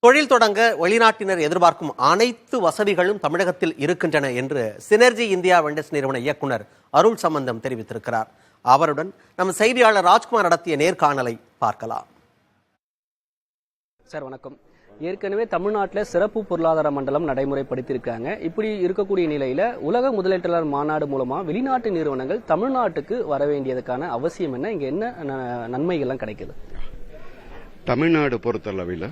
தொழில் தொடங்க வெளிநாட்டினர் எதிர்பார்க்கும் அனைத்து வசதிகளும் தமிழகத்தில் இருக்கின்றன என்று சினர்ஜி இந்தியா வெண்டர்ஸ் நிறுவன இயக்குனர் அருள் சம்பந்தம் தெரிவித்திருக்கிறார். அவருடன் நம் செய்தியாளர் ராஜ்குமார் நடத்திய நேர்காணலை பார்க்கலாம். சார் வணக்கம். ஏற்கனவே தமிழ்நாட்டில் சிறப்பு பொருளாதார மண்டலம் நடைமுறைப்படுத்தியிருக்காங்க. இப்படி இருக்கக்கூடிய நிலையில உலக முதலீட்டாளர் மாநாடு மூலமா வெளிநாட்டு நிறுவனங்கள் தமிழ்நாட்டுக்கு வர வேண்டியதுக்கான அவசியம் என்ன, இங்க என்ன நன்மைகள்லாம் கிடைக்குது? தமிழ்நாடு பொறுத்தளவில்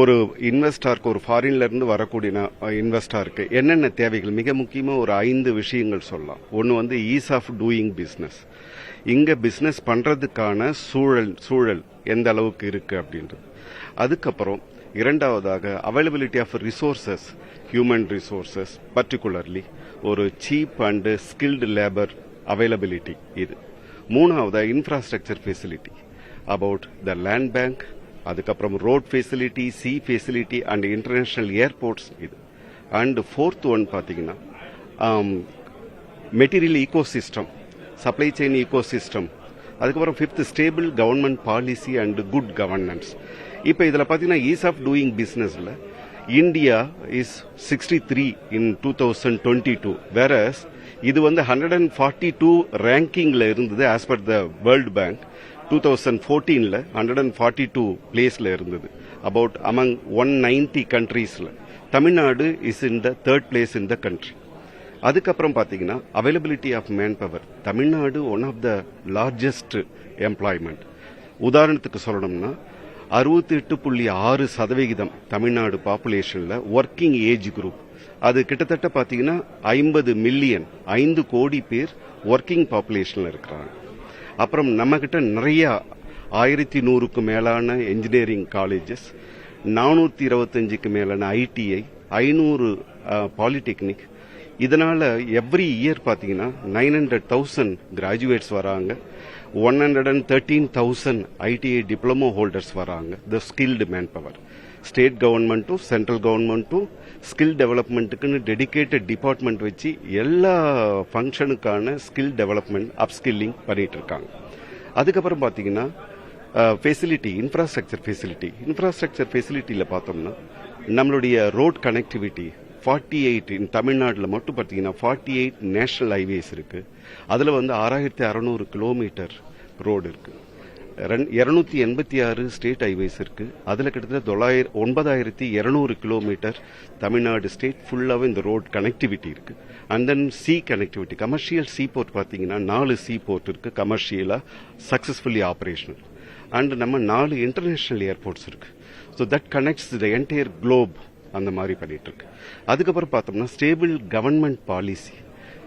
ஒரு இன்வெஸ்டாருக்கு, ஒரு ஃபாரின்ல இருந்து வரக்கூடிய இன்வெஸ்டாருக்கு என்னென்ன தேவைகள், மிக முக்கியமாக ஒரு 5 விஷயங்கள் சொல்லலாம். ஒன்று ஈஸ் ஆஃப் டூயிங் பிஸ்னஸ். இங்கே பிஸ்னஸ் பண்ணுறதுக்கான சூழல் எந்த அளவுக்கு இருக்குது அப்படின்றது. அதுக்கப்புறம் இரண்டாவதாக availability of resources, human resources, particularly ஒரு cheap and skilled labour availability. இது மூணாவதாக infrastructure facility, about the land bank, அதுக்கப்புறம் road facility, sea facility and international airports. இது அண்ட் ஃபோர்த் ஒன் பார்த்தீங்கன்னா material ecosystem, supply chain ecosystem. அதுக்கப்புறம் fifth stable government policy and good governance. இப்போ இதில் பார்த்தீங்கன்னா ease of doing பிஸ்னஸில் India is 63 in 2022, whereas இது 142 ரேங்கிங்கில் இருந்தது as per the world bank. 2014ல 142 பிளேஸ்ல இருந்தது. அபவுட் அமங் 190 கண்ட்ரீஸ்ல Tamil Nadu is in the 3rd place in the country. அதுக்கப்புறம் பாத்தீங்கன்னா availability of man power, Tamil Nadu one of the largest employment. உதாரணத்துக்கு சொல்லணும்னா 68.6% தமிழ்நாடு பாப்புலேஷன்ல ஒர்க்கிங் ஏஜ் குரூப். அது கிட்டத்தட்ட பாத்தீங்கன்னா 50 மில்லியன், 5 கோடி பேர் ஒர்க்கிங் பாப்புலேஷன்ல இருக்கிறாங்க. அப்புறம் நம்ம கிட்ட நிறைய 1100க்கு மேலான என்ஜினியரிங் காலேஜஸ், 425க்கு மேலான ஐடிஐ, 500 பாலிடெக்னிக். இதனால எவ்ரி இயர் பாத்தீங்கன்னா 900,000 கிராஜுவேட்ஸ் வராங்க, 113,000 ஐடிஐ டிப்ளமோ ஹோல்டர்ஸ் வராங்க. த ஸ்கில்டு மேன் பவர். ஸ்டேட் கவர்மெண்ட்டும் சென்ட்ரல் கவர்மெண்ட்டும் ஸ்கில் டெவலப்மெண்ட்டுக்குன்னு டெடிகேட்டட் டிபார்ட்மெண்ட் வச்சு எல்லா ஃபங்க்ஷனுக்கான ஸ்கில் டெவலப்மெண்ட், அப்ஸ்கில்லிங் பண்ணிட்டு இருக்காங்க. அதுக்கப்புறம் பார்த்தீங்கன்னா ஃபெசிலிட்டி, இன்ஃப்ராஸ்ட்ரக்சர் ஃபெசிலிட்டியில் பார்த்தோம்னா நம்மளுடைய ரோட் கனெக்டிவிட்டி 48 இன் தமிழ்நாட்டில் மட்டும் பார்த்தீங்கன்னா 48 நேஷனல் ஹைவேஸ் இருக்கு. அதில் 6600 கிலோமீட்டர் ரோடு இருக்கு. 286 ஸ்டேட் ஹைவேஸ் இருக்கு. அதுல கிட்டத்தட்ட 9200 கிலோமீட்டர் தமிழ்நாடு ஸ்டேட் ஃபுல்லாவே இந்த ரோட் கனெக்டிவிட்டி இருக்கு. And then sea connectivity, commercial sea port பாத்தீங்கன்னா 4 சி போர்ட் இருக்கு, கமர்ஷியலா சக்சஸ்ஃபுல்லி ஆபரேஷனல். அண்ட் நம்ம 4 இன்டர்நேஷனல் ஏர்போர்ட்ஸ் இருக்கு. So that connects the entire Globe. அந்த மாதிரி பண்ணிட்டு இருக்கு. அதுக்கப்புறம் பார்த்தோம்னா ஸ்டேபிள் கவர்மெண்ட் பாலிசி.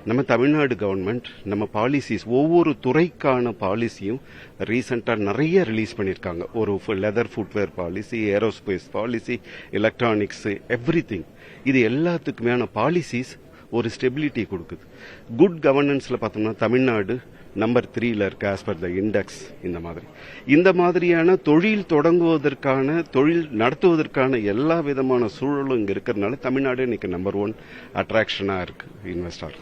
நம்ம தமிழ்நாடு கவர்மெண்ட் நம்ம பாலிசிஸ், ஒவ்வொரு துறைக்கான பாலிசியும் ரீசெண்டா நிறைய ரிலீஸ் பண்ணியிருக்காங்க. ஒரு leather footwear policy, aerospace policy, electronics, everything. இது எல்லாத்துக்குமான பாலிசிஸ் ஒரு ஸ்டெபிலிட்டி கொடுக்குது. குட் கவர்னன்ஸ்ல பார்த்தோம்னா தமிழ்நாடு நம்பர் 3ல இருக்கு ஆஸ் பர் த இண்டெக்ஸ். இந்த மாதிரியான தொழில் தொடங்குவதற்கான, தொழில் நடத்துவதற்கான எல்லா விதமான சூழலும் இங்க இருக்கிறதுனால தமிழ்நாடு இன்னைக்கு நம்பர் 1 அட்ராக்ஷனா இருக்கு இன்வெஸ்டர்.